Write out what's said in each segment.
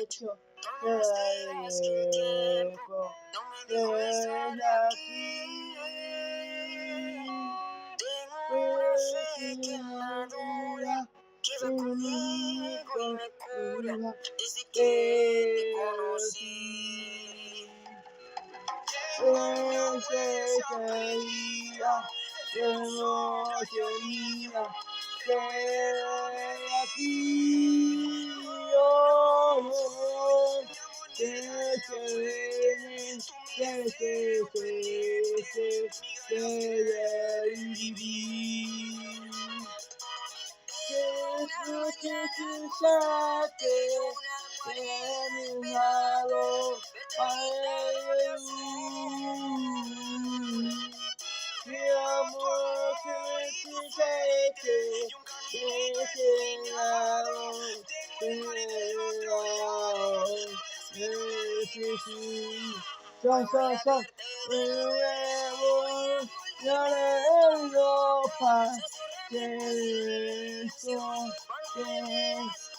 hecho, qué tiempo de aquí. Tengo una fe que madura, que va conmigo y me cura desde que te conocí. Ese día que noche mía, que aquí yo que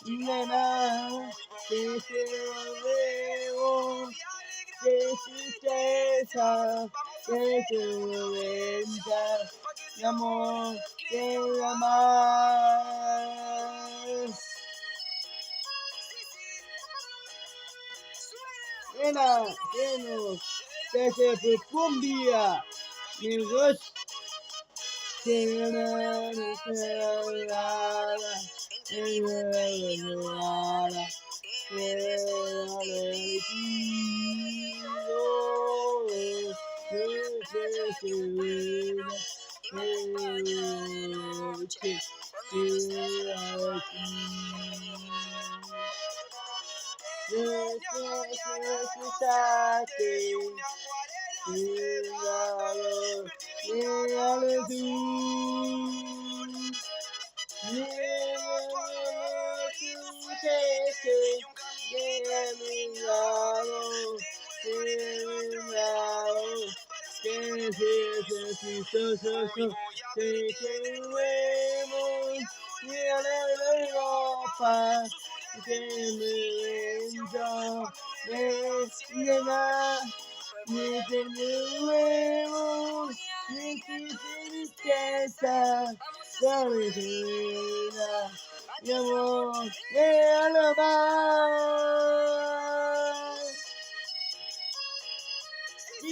mi amor qué tristeza, qué tormenta, mi amor, que amar. Buena, buenos, desde cumbia, mi voz, mi amor,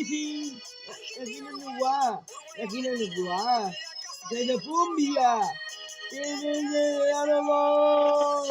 sí, aquí no es igual, aquí no es igual, desde cumbia, desde amor.